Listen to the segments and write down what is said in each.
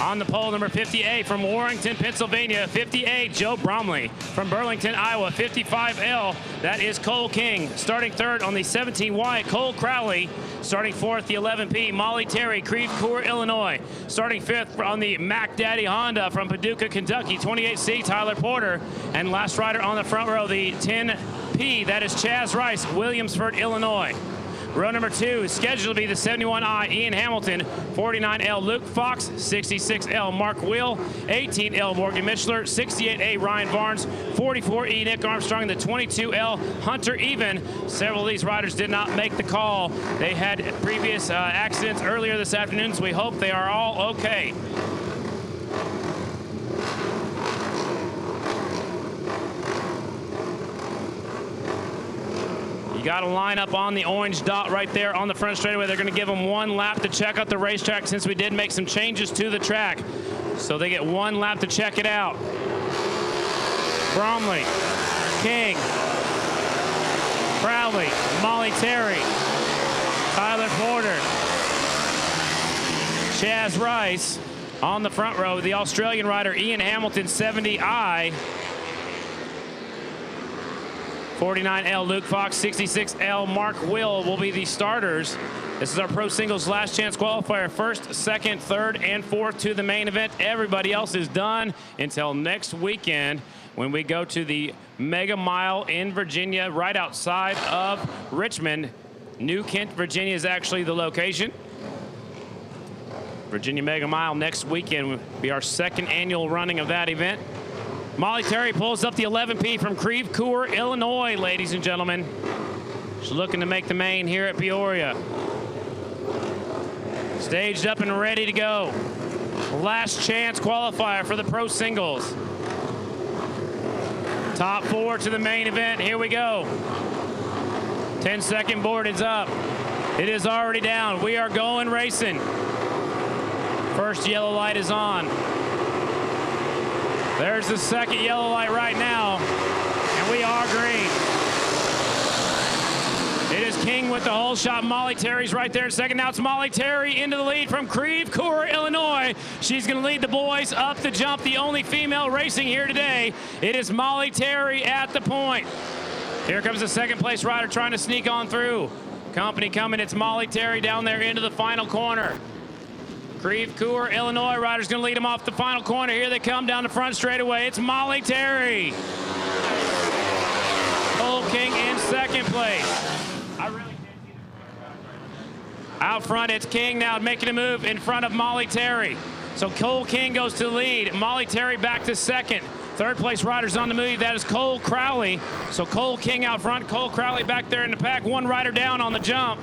On the pole, number 58 from Warrington, Pennsylvania. 58, Joe Bromley. From Burlington, Iowa, 55L. That is Cole King. Starting third on the 17Y, Cole Crowley. Starting fourth, the 11P, Molly Terry, Creve Coeur, Illinois. Starting fifth on the Mac Daddy Honda from Paducah, Kentucky, 28C, Tyler Porter. And last rider on the front row, the 10P, that is Chaz Rice, Williamsford, Illinois. Row number 2 is scheduled to be the 71I, Ian Hamilton, 49L, Luke Fox, 66L, Mark Will, 18L, Morgan Michler, 68A, Ryan Barnes, 44E, Nick Armstrong, and the 22L, Hunter Even. Several of these riders did not make the call. They had previous accidents earlier this afternoon, so we hope they are all okay. You got to line up on the orange dot right there on the front straightaway. They're going to give them 1 lap to check out the racetrack since we did make some changes to the track. So they get 1 lap to check it out. Bromley, King, Crowley, Molly Terry, Tyler Porter, Chaz Rice on the front row. The Australian rider Ian Hamilton, 70I. 49L, Luke Fox, 66L, Mark will be the starters. This is our Pro Singles Last Chance Qualifier. First, second, third, and fourth to the main event. Everybody else is done until next weekend when we go to the Mega Mile in Virginia, right outside of Richmond. New Kent, Virginia is actually the location. Virginia Mega Mile next weekend will be our second annual running of that event. Molly Terry pulls up the 11P from Creve Coeur, Illinois, ladies and gentlemen. She's looking to make the main here at Peoria. Staged up and ready to go. Last chance qualifier for the Pro Singles. Top 4 to the main event. Here we go. 10-second board is up. It is already down. We are going racing. First yellow light is on. There's the second yellow light right now, and we are green. It is King with the whole shot. Molly Terry's right there in second. Now it's Molly Terry into the lead from Creve Coeur, Illinois. She's going to lead the boys up the jump, the only female racing here today. It is Molly Terry at the point. Here comes the second place rider trying to sneak on through. Company coming. It's Molly Terry down there into the final corner. Creve Coeur, Illinois rider's going to lead them off the final corner. Here they come down the front straightaway. It's Molly Terry. Cole King in second place. Out front, it's King now making a move in front of Molly Terry. So Cole King goes to the lead. Molly Terry back to second. Third place rider's on the move. That is Cole Crowley. So Cole King out front. Cole Crowley back there in the pack. One rider down on the jump.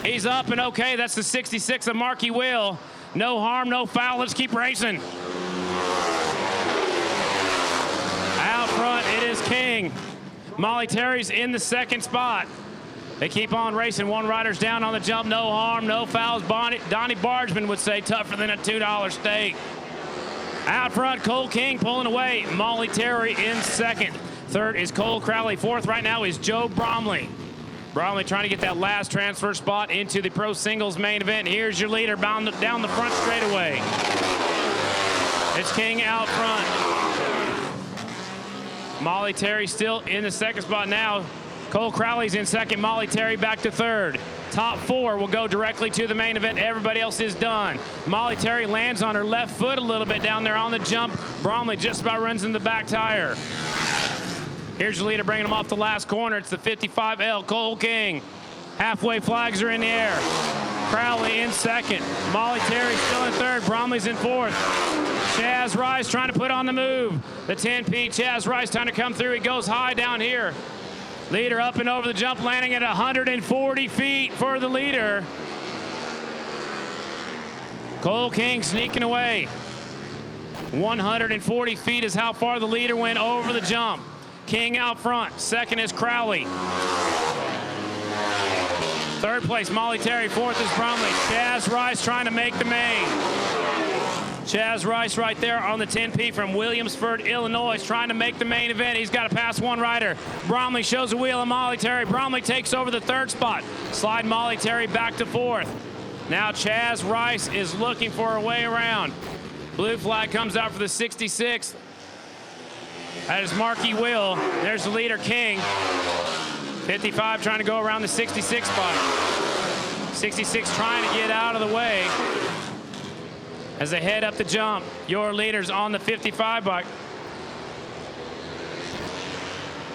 He's up and okay. That's the 66 of Marky Will. No harm, no foul. Let's keep racing. Out front, it is King. Molly Terry's in the second spot. They keep on racing. One rider's down on the jump. No harm, no fouls. Donnie Bargeman would say tougher than a $2 steak. Out front, Cole King pulling away. Molly Terry in second. Third is Cole Crowley. Fourth right now is Joe Bromley. Bromley trying to get that last transfer spot into the Pro Singles main event. Here's your leader bound down the front straightaway. It's King out front. Molly Terry still in the second spot now. Cole Crowley's in second. Molly Terry back to third. Top 4 will go directly to the main event. Everybody else is done. Molly Terry lands on her left foot a little bit down there on the jump. Bromley just about runs in the back tire. Here's your leader bringing him off the last corner. It's the 55L, Cole King. Halfway flags are in the air. Crowley in second. Molly Terry still in third. Bromley's in fourth. Chaz Rice trying to put on the move. The 10P, Chaz Rice trying to come through. He goes high down here. Leader up and over the jump, landing at 140 feet for the leader. Cole King sneaking away. 140 feet is how far the leader went over the jump. King out front. Second is Crowley. Third place, Molly Terry. Fourth is Bromley. Chaz Rice trying to make the main. Chaz Rice right there on the 10P from Williamsford, Illinois, trying to make the main event. He's got to pass one rider. Bromley shows a wheel of Molly Terry. Bromley takes over the third spot. Slide Molly Terry back to fourth. Now Chaz Rice is looking for a way around. Blue flag comes out for the 66th. That is Marky Will. There's the leader, King. 55 trying to go around the 66 spot. 66 trying to get out of the way as they head up the jump. Your leaders on the 55 bike.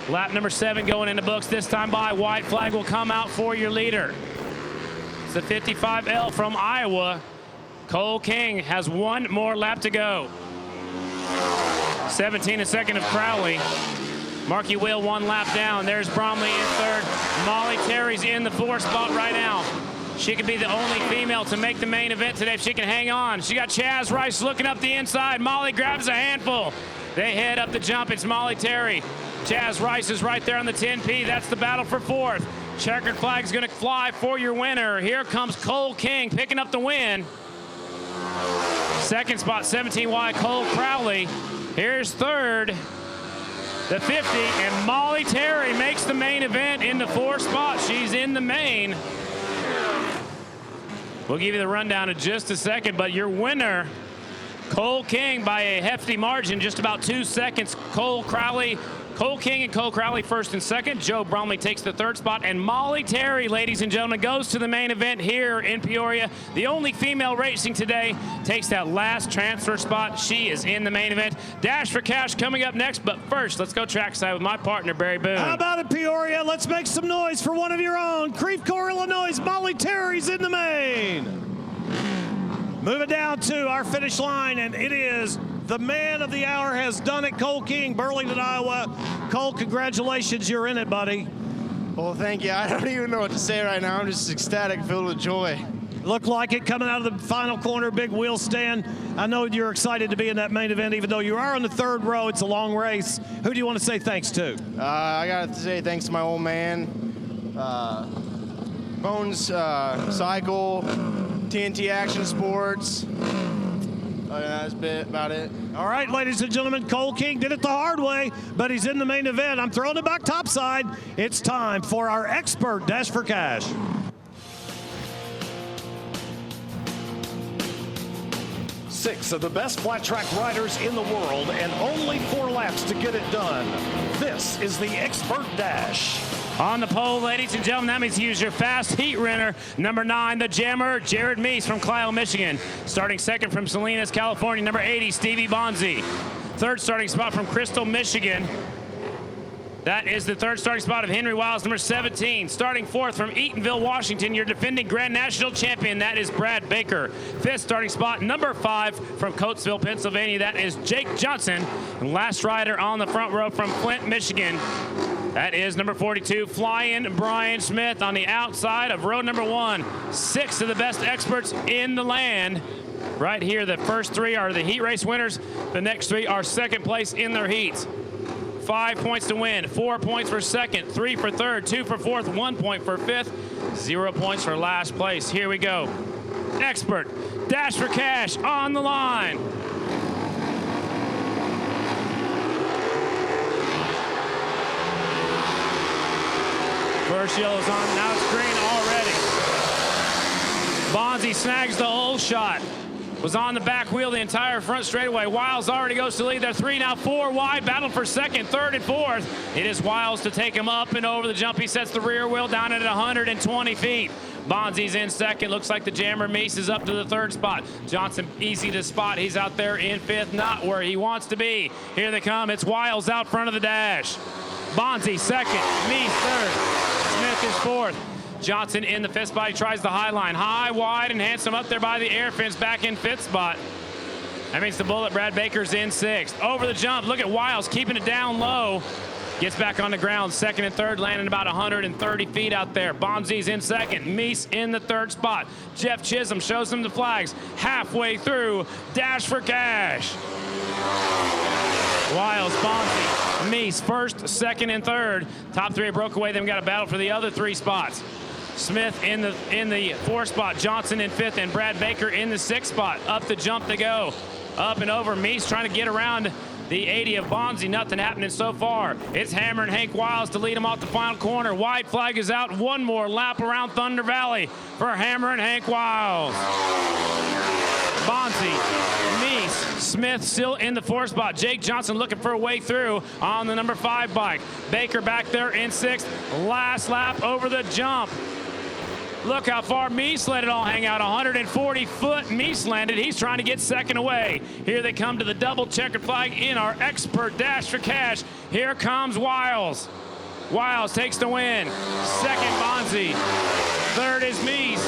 Lap number 7 going in the books this time by. White flag will come out for your leader. It's the 55L from Iowa. Cole King has one more lap to go. 17 a second of Crowley. Marky Will 1 lap down. There's Bromley in 3rd. Molly Terry's in the 4th spot right now. She could be the only female to make the main event today if she can hang on. She got Chaz Rice looking up the inside. Molly grabs a handful. They head up the jump. It's Molly Terry. Chaz Rice is right there on the 10P. That's the battle for 4th. Checkered flag's gonna fly for your winner. Here comes Cole King picking up the win. 2nd spot, 17Y, Cole Crowley. Here's 3rd, the 50, and Molly Terry makes the main event in the 4th spot. She's in the main. We'll give you the rundown in just a second, but your winner, Cole King, by a hefty margin, just about 2 seconds. Cole King and Cole Crowley 1st and 2nd. Joe Bromley takes the 3rd spot. And Molly Terry, ladies and gentlemen, goes to the main event here in Peoria. The only female racing today takes that last transfer spot. She is in the main event. Dash for Cash coming up next. But first, let's go trackside with my partner, Barry Boone. How about it, Peoria? Let's make some noise for one of your own. Creve Coeur, Illinois, Molly Terry's in the main. Moving down to our finish line, and it is the man of the hour has done it, Cole King, Burlington, Iowa. Cole, congratulations, you're in it, buddy. Well, thank you. I don't even know what to say right now. I'm just ecstatic, filled with joy. Looked like it coming out of the final corner, big wheel stand. I know you're excited to be in that main event, even though you are on the 3rd row. It's a long race. Who do you want to say thanks to? I got to say thanks to my old man, Bones Cycle, TNT Action Sports. That's about it. All right, ladies and gentlemen, Cole King did it the hard way, but he's in the main event. I'm throwing it back topside. It's time for our expert Dash for Cash. Six of the best flat track riders in the world and only 4 laps to get it done. This is the Expert Dash. On the pole, ladies and gentlemen, that means use your fast heat runner. Number 9, the jammer, Jared Meese from Clio, Michigan. Starting 2nd from Salinas, California, number 80, Stevie Bonzi. 3rd starting spot from Crystal, Michigan. That is the 3rd starting spot of Henry Wiles, number 17. Starting 4th from Eatonville, Washington, your defending Grand National champion. That is Brad Baker. 5th starting spot, number 5 from Coatesville, Pennsylvania. That is Jake Johnson. And last rider on the front row from Flint, Michigan. That is number 42, Flying Brian Smith on the outside of row number 1. 6 of the best experts in the land. Right here, the first 3 are the heat race winners. The next 3 are 2nd place in their heats. 5 points to win, 4 points for 2nd, 3 for 3rd, 2 for 4th, 1 point for 5th, 0 points for last place. Here we go. Expert Dash for Cash on the line. First yellow's on, now it's green already. Bonzi snags the hole shot. Was on the back wheel the entire front straightaway. Wiles already goes to lead. They're 3 now, 4 wide. Battle for 2nd, 3rd, and 4th. It is Wiles to take him up and over the jump. He sets the rear wheel down at 120 feet. Bonzi's in 2nd. Looks like the jammer Meese is up to the 3rd spot. Johnson easy to spot. He's out there in 5th, not where he wants to be. Here they come. It's Wiles out front of the dash. Bonzi 2nd, Meese 3rd. Smith is 4th. Johnson in the 5th spot. He tries the high line. High, wide, and handsome up there by the air fence, back in 5th spot. That means the bullet, Brad Baker's in 6th. Over the jump, look at Wiles keeping it down low. Gets back on the ground, 2nd and 3rd, landing about 130 feet out there. Bonzi's in 2nd, Meese in the 3rd spot. Jeff Chisholm shows them the flags. Halfway through, Dash for Cash. Wiles, Bonzi, Meese, 1st, 2nd, and 3rd. Top 3 broke away. Then we got a battle for the other 3 spots. Smith in the 4th spot, Johnson in 5th, and Brad Baker in the 6th spot. Up the jump they go. Up and over. Meese trying to get around The 80 of Bonzi, nothing happening so far. It's Hammer and Hank Wiles to lead him off the final corner. White flag is out. One more lap around Thunder Valley for Hammer and Hank Wiles. Bonzi, Meese, Smith still in the 4th spot. Jake Johnson looking for a way through on the number 5 bike. Baker back there in 6th. Last lap over the jump. Look how far Meese let it all hang out. 140 foot Meese landed. He's trying to get second away. Here they come to the double checkered flag in our expert dash for cash. Here comes Wiles. Wiles takes the win. Second, Bonzi. Third is Meese.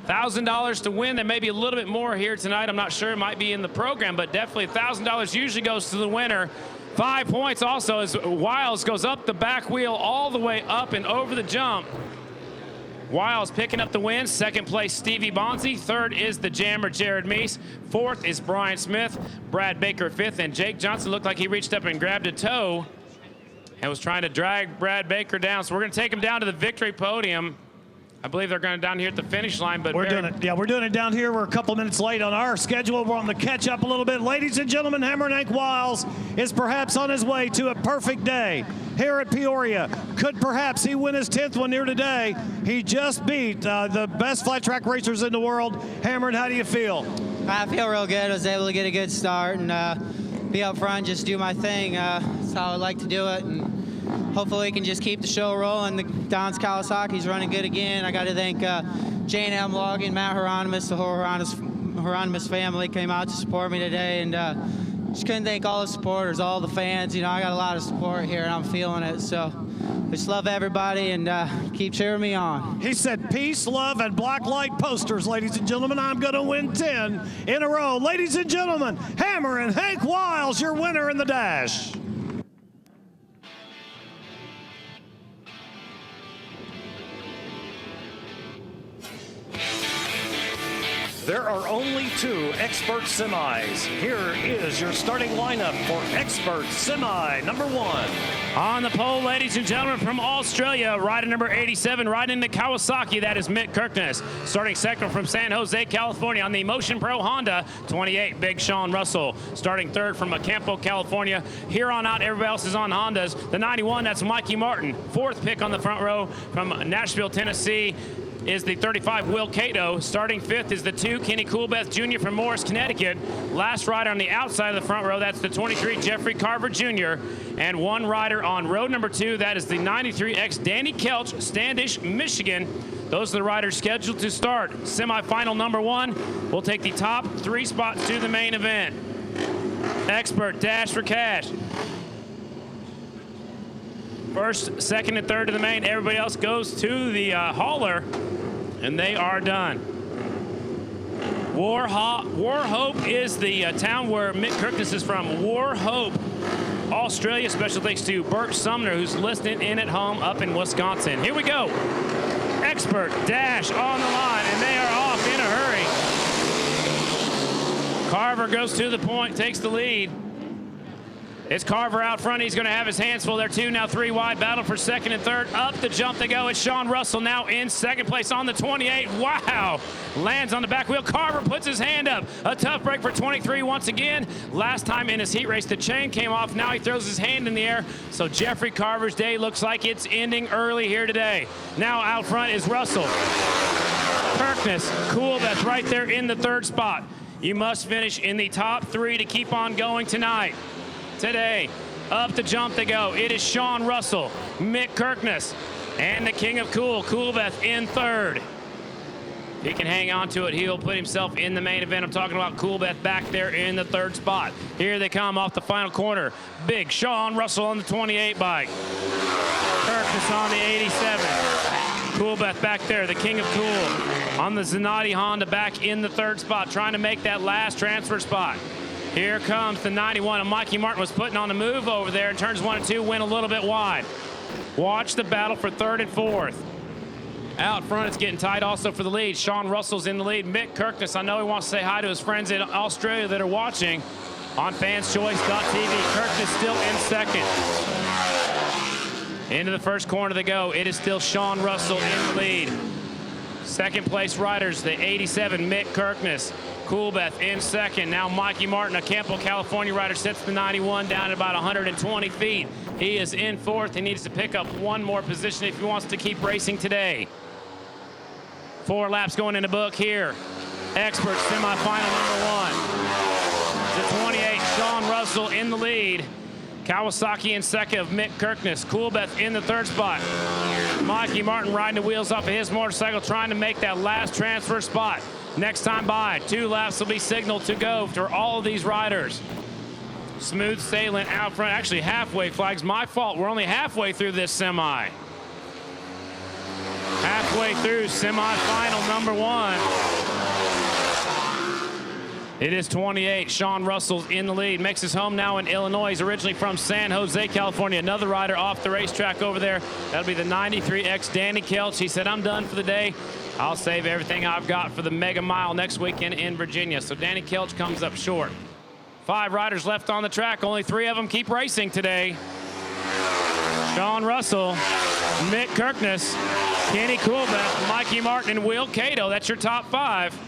$1,000 to win. There may be a little bit more here tonight. I'm not sure. It might be in the program, but definitely $1,000 usually goes to the winner. 5 points also as Wiles goes up the back wheel all the way up and over the jump. Wiles picking up the win. 2nd place, Stevie Bonzi. 3rd is the jammer, Jared Meese. 4th is Brian Smith. Brad Baker 5th, and Jake Johnson looked like he reached up and grabbed a toe and was trying to drag Brad Baker down. So we're going to take him down to the victory podium. I believe they're going down here at the finish line, but we're doing it. Yeah, we're doing it down here. We're a couple minutes late on our schedule. We're on the catch up a little bit. Ladies and gentlemen, Hammer and Hank Wiles is perhaps on his way to a perfect day here at Peoria. Could perhaps he win his 10th one here today? He just beat the best flat track racers in the world. Hammer, how do you feel? I feel real good. I was able to get a good start and be up front, just do my thing. That's how I like to do it. And hopefully we can just keep the show rolling. The Don's Kawasaki's running good again. I got to thank J&M Logging, Matt Hieronymus, the whole Hieronymus family came out to support me today. And just couldn't thank all the supporters, all the fans. You know, I got a lot of support here and I'm feeling it. So just love everybody and keep cheering me on. He said peace, love, and black light posters, ladies and gentlemen. I'm going to win 10 in a row. Ladies and gentlemen, Hammer and Hank Wiles, your winner in the dash. There are only 2 expert semis. Here is your starting lineup for expert semi number 1. On the pole, ladies and gentlemen, from Australia, rider number 87, riding the Kawasaki, that is Mick Kirkness. Starting second from San Jose, California, on the Motion Pro Honda, 28, Big Sean Russell. Starting 3rd from Acampo, California. Here on out, everybody else is on Hondas. The 91, that's Mikey Martin. 4th pick on the front row from Nashville, Tennessee, is the 35, Will Cato. Starting 5th is the 2, Kenny Coolbeth Jr. from Morris, Connecticut. Last rider on the outside of the front row, that's the 23, Jeffrey Carver Jr. And 1 rider on row number 2, that is the 93X, Danny Kelch, Standish, Michigan. Those are the riders scheduled to start. Semifinal number 1 will take the top 3 spots to the main event. Expert dash for cash. 1st, 2nd, and 3rd to the main. Everybody else goes to the hauler, and they are done. Warhope is the town where Mick Kirkness is from. Warhope, Australia. Special thanks to Bert Sumner, who's listening in at home up in Wisconsin. Here we go. Expert dash on the line, and they are off in a hurry. Carver goes to the point, takes the lead. It's Carver out front. He's going to have his hands full. They're 2, now 3 wide. Battle for 2nd and 3rd. Up the jump they go. It's Sean Russell now in 2nd place on the 28. Wow. Lands on the back wheel. Carver puts his hand up. A tough break for 23 once again. Last time in his heat race, the chain came off. Now he throws his hand in the air. So Jeffrey Carver's day looks like it's ending early here today. Now out front is Russell. Kirkness, Coolbeth right there in the 3rd spot. You must finish in the top 3 to keep on going tonight. Today, up the jump they go. It is Sean Russell, Mick Kirkness, and the king of cool, Coolbeth in 3rd. If he can hang on to it, he'll put himself in the main event. I'm talking about Coolbeth back there in the 3rd spot. Here they come off the final corner. Big Sean Russell on the 28 bike. Kirkness on the 87. Coolbeth back there, the king of cool, on the Zanatti Honda back in the 3rd spot, trying to make that last transfer spot. Here comes the 91, and Mikey Martin was putting on a move over there. In turns 1 and 2, went a little bit wide. Watch the battle for 3rd and 4th. Out front, it's getting tight also for the lead. Sean Russell's in the lead. Mick Kirkness, I know he wants to say hi to his friends in Australia that are watching on fanschoice.tv. Kirkness still in 2nd. Into the 1st corner they go. It is still Sean Russell in the lead. Second place riders, the 87 Mick Kirkness. Coolbeth in second. Now Mikey Martin, a Campbell, California rider, sets the 91 down at about 120 feet. He is in fourth. He needs to pick up one more position if he wants to keep racing today. 4 laps going in the book here. Expert semifinal number 1. The 28, Sean Russell in the lead. Kawasaki in second of Mick Kirkness. Coolbeth in the third spot. Mikey Martin riding the wheels off of his motorcycle, trying to make that last transfer spot. Next time by, 2 laps will be signaled to go for all of these riders. Smooth sailing out front. Actually, halfway flags. My fault. We're only halfway through this semi. Halfway through semifinal number 1. It is 28. Sean Russell's in the lead. Makes his home now in Illinois. He's originally from San Jose, California. Another rider off the racetrack over there. That'll be the 93X Danny Kelch. He said, I'm done for the day. I'll save everything I've got for the Mega Mile next weekend in Virginia. So Danny Kelch comes up short. 5 riders left on the track. Only 3 of them keep racing today. Sean Russell, Mick Kirkness, Kenny Coolbeth, Mikey Martin, and Will Cato. That's your top 5.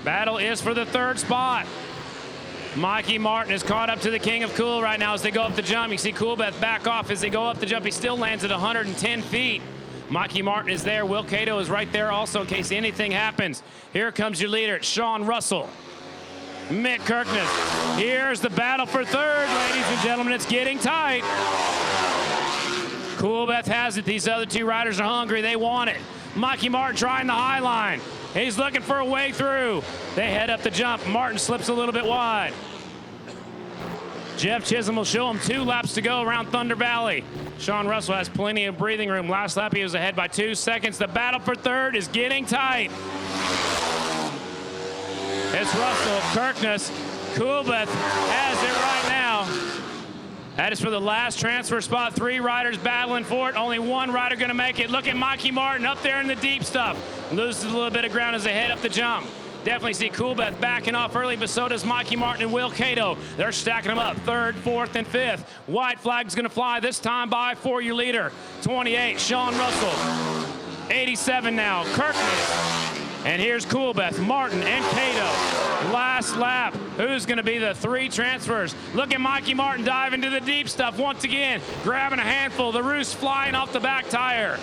Battle is for the 3rd spot. Mikey Martin is caught up to the King of Cool right now as they go up the jump. You see Coolbeth back off as they go up the jump. He still lands at 110 feet. Mikey Martin is there. Will Cato is right there also in case anything happens. Here comes your leader, Sean Russell. Mick Kirkness. Here's the battle for 3rd, ladies and gentlemen. It's getting tight. Coolbeth has it. These other 2 riders are hungry. They want it. Mikey Martin trying the high line. He's looking for a way through. They head up the jump. Martin slips a little bit wide. Jeff Chisholm will show him 2 laps to go around Thunder Valley. Sean Russell has plenty of breathing room. Last lap, he was ahead by 2 seconds. The battle for 3rd is getting tight. It's Russell, Kirkness. Coolbeth has it right now. That is for the last transfer spot. 3 riders battling for it. Only 1 rider going to make it. Look at Mikey Martin up there in the deep stuff. Loses a little bit of ground as they head up the jump. Definitely see Coolbeth backing off early, but so does Mikey Martin and Will Cato. They're stacking them up, 3rd, 4th, and 5th. White flag's going to fly this time by for your leader. 28, Sean Russell. 87 now, Kirkness. And here's Coolbeth, Martin, and Cato. Last lap. Who's going to be the 3 transfers? Look at Mikey Martin dive into the deep stuff once again, grabbing a handful. The roost flying off the back tire.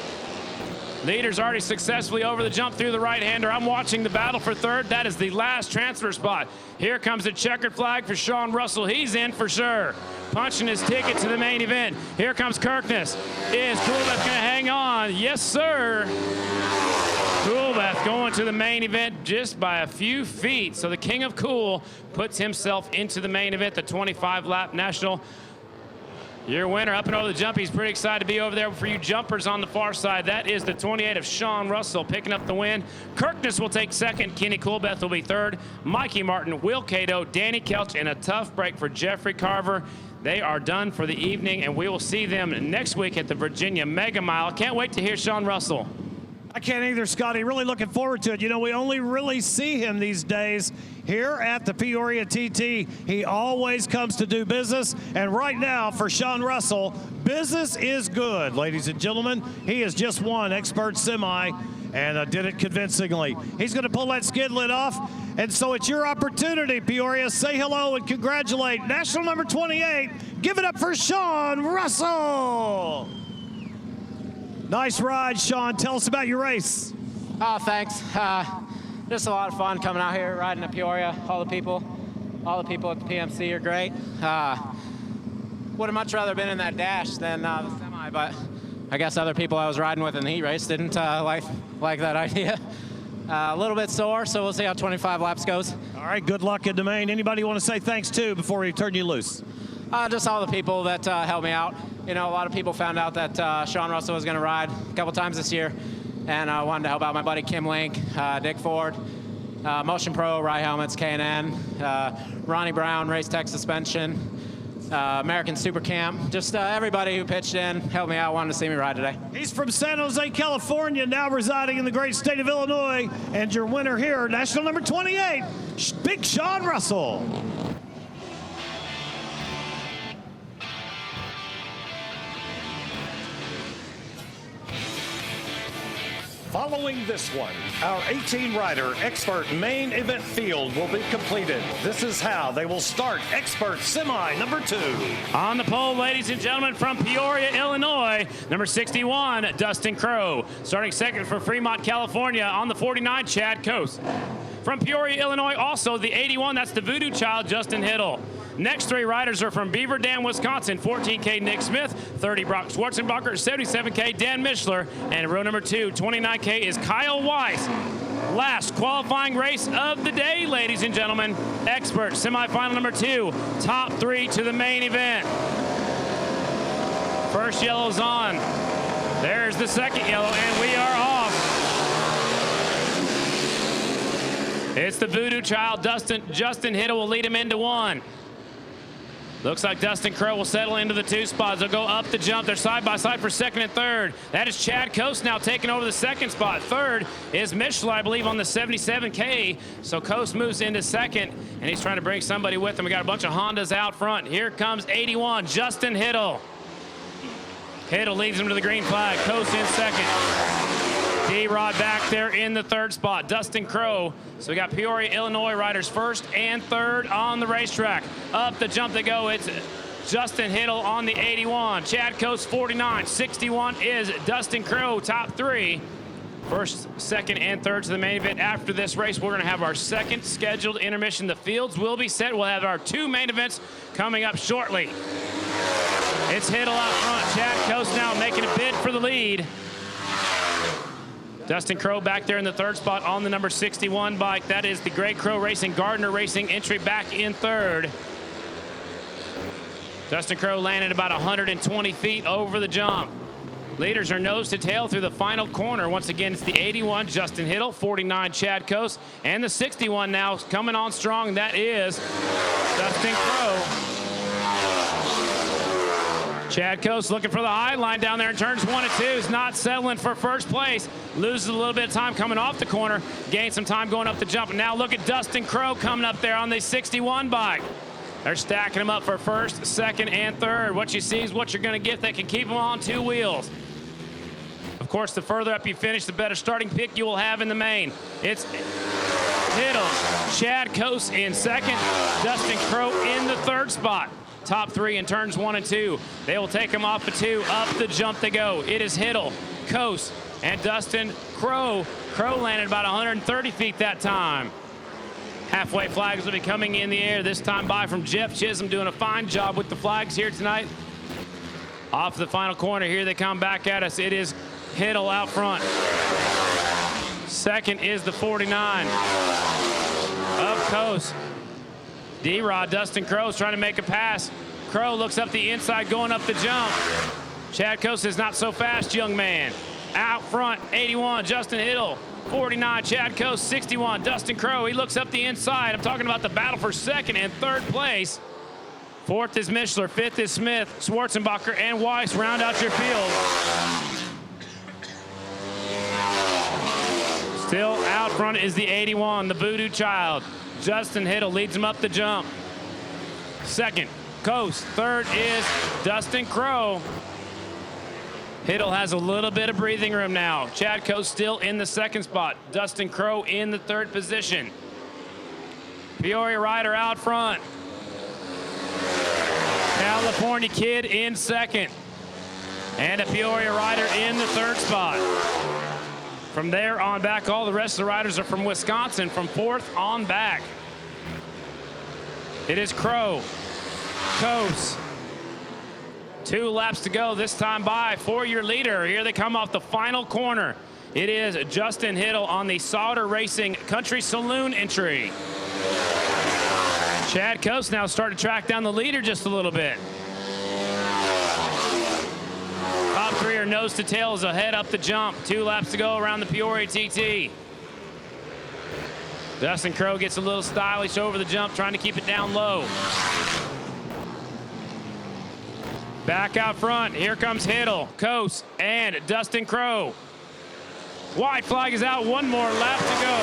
Leader's already successfully over the jump through the right-hander. I'm watching the battle for 3rd. That is the last transfer spot. Here comes the checkered flag for Sean Russell. He's in for sure. Punching his ticket to the main event. Here comes Kirkness. Is Coolbeth going to hang on? Yes, sir. Coolbeth going to the main event just by a few feet. So the King of Cool puts himself into the main event, the 25-lap national. Your winner up and over the jump. He's pretty excited to be over there for you jumpers on the far side. That is the 28 of Sean Russell picking up the win. Kirkness will take 2nd. Kenny Coolbeth will be 3rd. Mikey Martin, Will Cato, Danny Kelch, and a tough break for Jeffrey Carver. They are done for the evening, and we will see them next week at the Virginia Mega Mile. Can't wait to hear Sean Russell. I can't either, Scotty. Really looking forward to it. You know, we only really see him these days here at the Peoria TT. He always comes to do business. And right now, for Sean Russell, business is good, ladies and gentlemen. He has just won Expert Semi and did it convincingly. He's going to pull that skid lid off. And so it's your opportunity, Peoria. Say hello and congratulate national number 28. Give it up for Sean Russell. Nice ride, Sean. Tell us about your race. Oh, thanks. Just a lot of fun coming out here, riding at Peoria. All the people at the PMC are great. Would have much rather been in that dash than the semi, but I guess other people I was riding with in the heat race didn't like that idea. A little bit sore, so we'll see how 25 laps goes. All right, good luck in the main. Anybody you want to say thanks to before we turn you loose? Just all the people that helped me out. You know, a lot of people found out that Sean Russell was going to ride a couple times this year, and I wanted to help out my buddy Kim Link, Dick Ford, Motion Pro, Rye Helmets, K&N, Ronnie Brown, Race Tech Suspension, American Super Camp. Just everybody who pitched in, helped me out, wanted to see me ride today. He's from San Jose, California, now residing in the great state of Illinois, and your winner here, national number 28, Big Sean Russell. Following this one, our 18-rider expert main event field will be completed. This is how they will start expert semi number 2. On the pole, ladies and gentlemen, from Peoria, Illinois, number 61, Dustin Crow. Starting second for Fremont, California, on the 49, Chad Coase. From Peoria, Illinois, also the 81, that's the Voodoo Child, Justin Hiddle. Next 3 riders are from Beaver Dam, Wisconsin, 14K Nick Smith, 30 Brock Schwarzenbacher, 77K Dan Mischler, and row number 2, 29K is Kyle Weiss. Last qualifying race of the day, ladies and gentlemen. Expert semifinal number 2, top 3 to the main event. First yellow's on. There's the second yellow, and we are off. It's the Voodoo Child, Justin Hiddle will lead him into 1. Looks like Dustin Crow will settle into the 2 spots. They'll go up the jump. They're side by side for second and third. That is Chad Coase now taking over the second spot. Third is Mischler, I believe, on the 77K. So Coase moves into second, and he's trying to bring somebody with him. We got a bunch of Hondas out front. Here comes 81, Justin Hiddle. Hiddle leads him to the green flag. Coase in second. D-Rod back there in the 3rd spot. Dustin Crow. So we got Peoria, Illinois riders 1st and 3rd on the racetrack. Up the jump they go. It's Justin Hiddle on the 81. Chad Coase 49. 61 is Dustin Crow, top 3. 1st, 2nd, and 3rd to the main event. After this race, we're going to have our 2nd scheduled intermission. The fields will be set. We'll have our 2 main events coming up shortly. It's Hiddle out front. Chad Coase now making a bid for the lead. Dustin Crow back there in the 3rd spot on the number 61 bike. That is the Gray Crow Racing, Gardner Racing entry back in 3rd. Dustin Crow landed about 120 feet over the jump. Leaders are nose to tail through the final corner. Once again, it's the 81, Justin Hiddle, 49, Chad Coase, and the 61 now coming on strong. That is Dustin Crow. Chad Coase looking for the high line down there in turns 1 and 2. Is not settling for 1st place. Loses a little bit of time coming off the corner. Gains some time going up the jump. And now look at Dustin Crow coming up there on the 61 bike. They're stacking them up for 1st, 2nd, and 3rd. What you see is what you're going to get that can keep them on 2 wheels. Of course, the further up you finish, the better starting pick you will have in the main. It's Hiddle, Chad Coase in 2nd, Dustin Crow in the 3rd spot. Top 3 in turns 1 and 2. They will take them off the 2. Up the jump they go. It is Hiddle, Coase, and Dustin Crow. Crow landed about 130 feet that time. Halfway flags will be coming in the air, this time by from Jeff Chisholm, doing a fine job with the flags here tonight. Off the final corner, here they come back at us. It is Hiddle out front. 2nd is the 49 of Coase. D-Rod, Dustin Crow's trying to make a pass. Crow looks up the inside, going up the jump. Chad Coase is not so fast, young man. Out front, 81, Justin Hiddle. 49, Chad Coase. 61, Dustin Crow. He looks up the inside. I'm talking about the battle for 2nd and 3rd place. 4th is Mischler. 5th is Smith, Schwarzenbacher, and Weiss round out your field. Still out front is the 81, the Voodoo Child. Justin Hiddle leads him up the jump. 2nd, Coase. 3rd is Dustin Crow. Hiddle has a little bit of breathing room now. Chad Coase still in the 2nd spot. Dustin Crow in the 3rd position. Peoria rider out front. California Kid in 2nd. And a Peoria rider in the 3rd spot. From there on back, all the rest of the riders are from Wisconsin, from 4th on back. It is Crow, Coase. 2 laps to go, this time by for your leader. Here they come off the final corner. It is Justin Hiddle on the Sauter Racing Country Saloon entry. Chad Coase now starting to track down the leader just a little bit. Top 3 are nose to tail as ahead up the jump. 2 laps to go around the Peoria TT. Dustin Crow gets a little stylish over the jump, trying to keep it down low. Back out front, here comes Hiddle, Coase, and Dustin Crow. White flag is out, 1 more lap to go.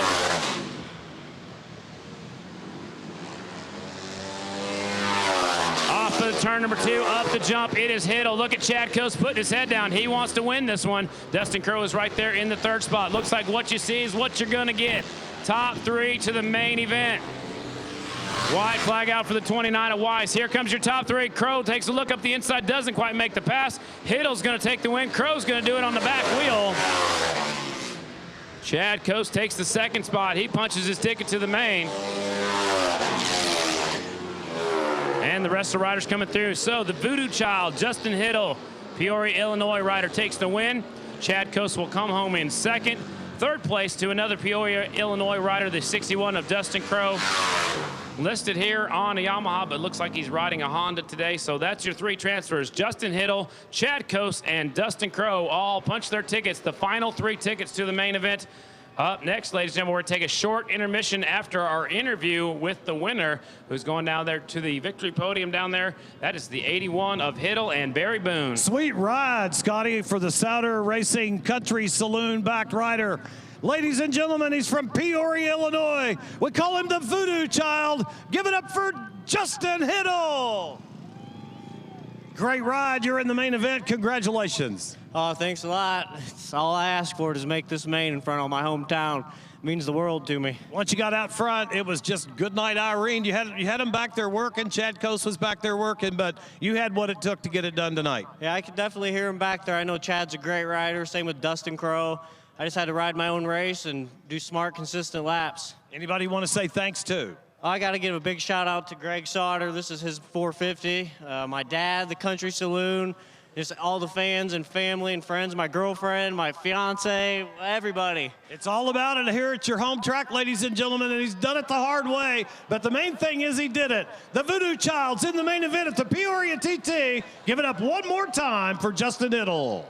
Off the turn number 2, up the jump. It is Hiddle. Look at Chad Coast putting his head down. He wants to win this one. Dustin Crow is right there in the 3rd spot. Looks like what you see is what you're going to get. Top 3 to the main event. White flag out for the 29 of Weiss. Here comes your top 3. Crow takes a look up the inside, doesn't quite make the pass. Hiddle's going to take the win. Crow's going to do it on the back wheel. Chad Coast takes the 2nd spot. He punches his ticket to the main. And the rest of the riders coming through. So the Voodoo Child, Justin Hiddle, Peoria, Illinois rider, takes the win. Chad Coast will come home in 2nd. 3rd place to another Peoria, Illinois rider, the 61 of Dustin Crow. Listed here on a Yamaha, but looks like he's riding a Honda today. So that's your 3 transfers. Justin Hiddle, Chad Coast, and Dustin Crow all punch their tickets. The final 3 tickets to the main event. Up next, ladies and gentlemen, we're going to take a short intermission after our interview with the winner, who's going down there to the victory podium down there. That is the 81 of Hiddle and Barry Boone. Sweet ride, Scotty, for the Souter Racing Country Saloon-backed rider. Ladies and gentlemen, he's from Peoria, Illinois. We call him the Voodoo Child. Give it up for Justin Hiddle. Great ride. You're in the main event. Congratulations. Oh, thanks a lot. It's all I ask for is make this main in front of my hometown. It means the world to me. Once you got out front, it was just good night, Irene. You had him back there working. Chad Coast was back there working, but you had what it took to get it done tonight. Yeah, I could definitely hear him back there. I know Chad's a great rider. Same with Dustin Crow. I just had to ride my own race and do smart, consistent laps. Anybody want to say thanks to? I got to give a big shout out to Greg Sauter. This is his 450. My dad, the Country Saloon, just all the fans and family and friends, my girlfriend, my fiance, everybody. It's all about it here at your home track, ladies and gentlemen, and he's done it the hard way. But the main thing is he did it. The Voodoo Child's in the main event at the Peoria TT. Give it up one more time for Justin Hiddle.